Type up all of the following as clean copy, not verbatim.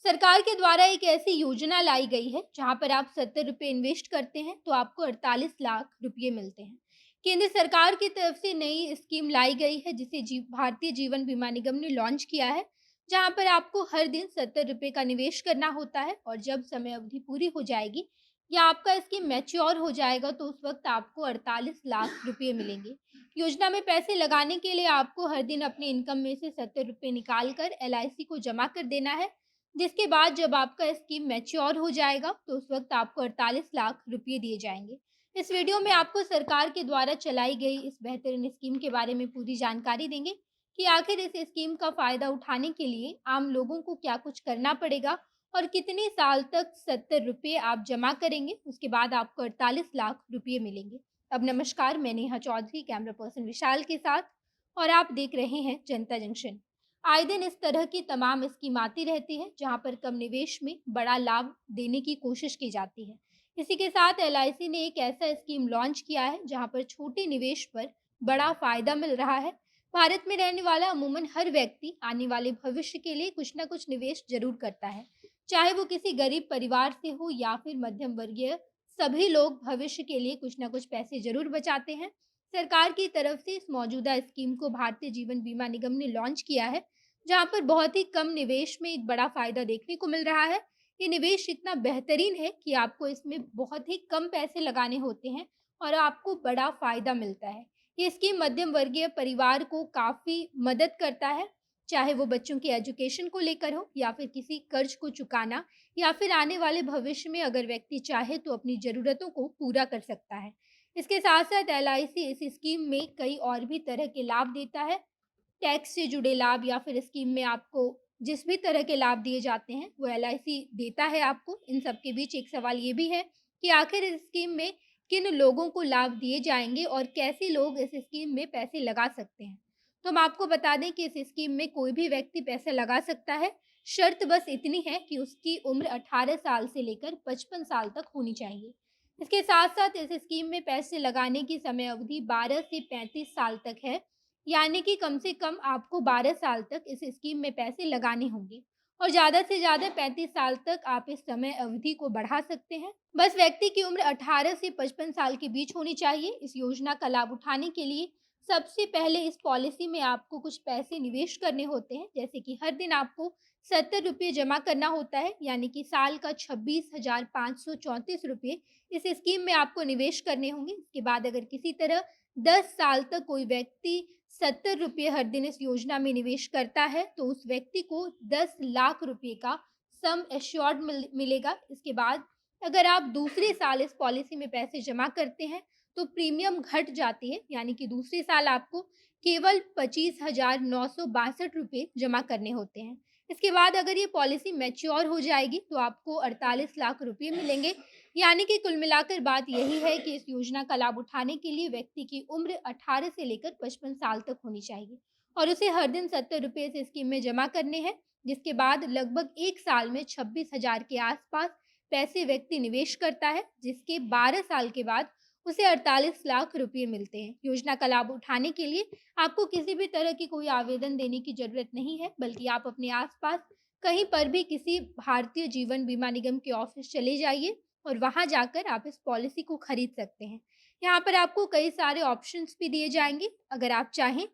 सरकार के द्वारा एक ऐसी योजना लाई गई है जहां पर आप 70 रुपये इन्वेस्ट करते हैं तो आपको 48 लाख रुपये मिलते हैं। केंद्र सरकार की तरफ से नई स्कीम लाई गई है जिसे भारतीय जीवन बीमा निगम ने लॉन्च किया है, जहां पर आपको हर दिन 70 रुपये का निवेश करना होता है और जब समय अवधि पूरी हो जाएगी या आपका स्कीम मैच्योर हो जाएगा तो उस वक्त आपको 48 लाख रुपये मिलेंगे। योजना में पैसे लगाने के लिए आपको हर दिन अपने इनकम में से 70 रुपये निकाल कर LIC को जमा कर देना है, जिसके बाद जब आपका स्कीम मैच्योर हो जाएगा तो उस वक्त आपको 48 लाख रुपये दिए जाएंगे। इस वीडियो में आपको सरकार के द्वारा चलाई गई इस बेहतरीन स्कीम के बारे में पूरी जानकारी देंगे कि आखिर इस स्कीम का फायदा उठाने के लिए आम लोगों को क्या कुछ करना पड़ेगा और कितने साल तक 70 रुपये आप जमा करेंगे, उसके बाद आपको 48 लाख रुपये मिलेंगे। अब नमस्कार, मैं नेहा चौधरी कैमरा पर्सन विशाल के साथ और आप देख रहे हैं जनता जंक्शन। आए दिन इस तरह की तमाम स्कीम आती रहती है जहां पर कम निवेश में बड़ा लाभ देने की कोशिश की जाती है। इसी के साथ LIC ने एक ऐसा स्कीम लॉन्च किया है जहां पर छोटे निवेश पर बड़ा फायदा मिल रहा है। भारत में रहने वाला अमूमन हर व्यक्ति आने वाले भविष्य के लिए कुछ ना कुछ निवेश जरूर करता है, चाहे वो किसी गरीब परिवार से हो या फिर मध्यम वर्गीय। सभी लोग भविष्य के लिए कुछ ना कुछ पैसे जरूर बचाते हैं। सरकार की तरफ से इस मौजूदा स्कीम को भारतीय जीवन बीमा निगम ने लॉन्च किया है, जहाँ पर बहुत ही कम निवेश में एक बड़ा फ़ायदा देखने को मिल रहा है। ये निवेश इतना बेहतरीन है कि आपको इसमें बहुत ही कम पैसे लगाने होते हैं और आपको बड़ा फ़ायदा मिलता है। ये स्कीम मध्यम वर्गीय परिवार को काफ़ी मदद करता है, चाहे वो बच्चों की एजुकेशन को लेकर हो या फिर किसी कर्ज को चुकाना या फिर आने वाले भविष्य में अगर व्यक्ति चाहे तो अपनी ज़रूरतों को पूरा कर सकता है। इसके साथ-साथ LIC इस स्कीम में कई और भी तरह के लाभ देता है। टैक्स से जुड़े लाभ या फिर स्कीम में आपको जिस भी तरह के लाभ दिए जाते हैं वो LIC देता है आपको। इन सब के बीच एक सवाल ये भी है कि आखिर इस स्कीम में किन लोगों को लाभ दिए जाएंगे और कैसे लोग इस स्कीम में पैसे लगा सकते हैं। तो हम आपको बता दें कि इस स्कीम में कोई भी व्यक्ति पैसे लगा सकता है। शर्त बस इतनी है कि उसकी उम्र 18 साल से लेकर 55 साल तक होनी चाहिए। इसके साथ साथ इस स्कीम में पैसे लगाने की समय अवधि 12 से 35 साल तक है, यानी कि कम से कम आपको 12 साल तक इस स्कीम में पैसे लगाने होंगे और ज़्यादा से ज़्यादा 35 साल तक आप इस समय अवधि को बढ़ा सकते हैं। बस व्यक्ति की उम्र 18 से 55 साल के बीच होनी चाहिए। इस योजना का लाभ उठाने के लिए सबसे पहले इस पॉलिसी में आपको कुछ पैसे निवेश करने होते हैं, जैसे कि हर दिन आपको 70 रुपये जमा करना होता है, यानी कि साल का 26,534 रुपये इस स्कीम में आपको निवेश करने होंगे। इसके बाद अगर किसी तरह 10 साल तक कोई व्यक्ति 70 रुपये हर दिन इस योजना में निवेश करता है तो उस व्यक्ति को 10 लाख रुपये का सम एश्योर्ड मिलेगा। इसके बाद अगर आप दूसरे साल इस पॉलिसी में पैसे जमा करते हैं तो प्रीमियम घट जाती है, यानी कि दूसरे साल आपको केवल 25,962 रुपये जमा करने होते हैं। इसके बाद अगर ये पॉलिसी मैच्योर हो जाएगी तो आपको 48 लाख रुपये मिलेंगे। यानी कि कुल मिलाकर बात यही है कि इस योजना का लाभ उठाने के लिए व्यक्ति की उम्र 18 से लेकर 55 साल तक होनी चाहिए और उसे हर दिन 70 रुपये इस स्कीम में जमा करने हैं, जिसके बाद लगभग एक साल में 26,000 के आसपास पैसे व्यक्ति निवेश करता है, जिसके 12 साल के बाद उसे 48 लाख रुपये मिलते हैं। योजना का लाभ उठाने के लिए आपको किसी भी तरह की कोई आवेदन देने की ज़रूरत नहीं है, बल्कि आप अपने आसपास कहीं पर भी किसी भारतीय जीवन बीमा निगम के ऑफिस चले जाइए और वहाँ जाकर आप इस पॉलिसी को खरीद सकते हैं। यहाँ पर आपको कई सारे ऑप्शंस भी दिए जाएँगे। अगर आप चाहें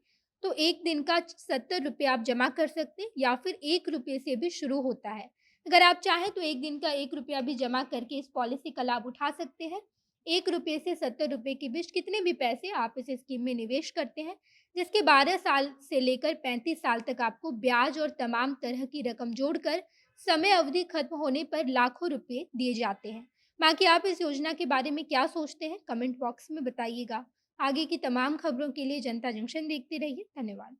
तो 1 दिन का 70 रुपये आप जमा कर सकते हैं या फिर 1 रुपये से भी शुरू होता है। अगर आप चाहें तो 1 दिन का 1 रुपया भी जमा करके इस पॉलिसी का लाभ उठा सकते हैं। 1 रुपये से 70 रुपये के बीच कितने भी पैसे आप इस स्कीम में निवेश करते हैं, जिसके 12 साल से लेकर 35 साल तक आपको ब्याज और तमाम तरह की रकम जोड़कर समय अवधि खत्म होने पर लाखों रुपए दिए जाते हैं। बाकी आप इस योजना के बारे में क्या सोचते हैं, कमेंट बॉक्स में बताइएगा। आगे की तमाम खबरों के लिए जनता जंक्शन देखते रहिए। धन्यवाद।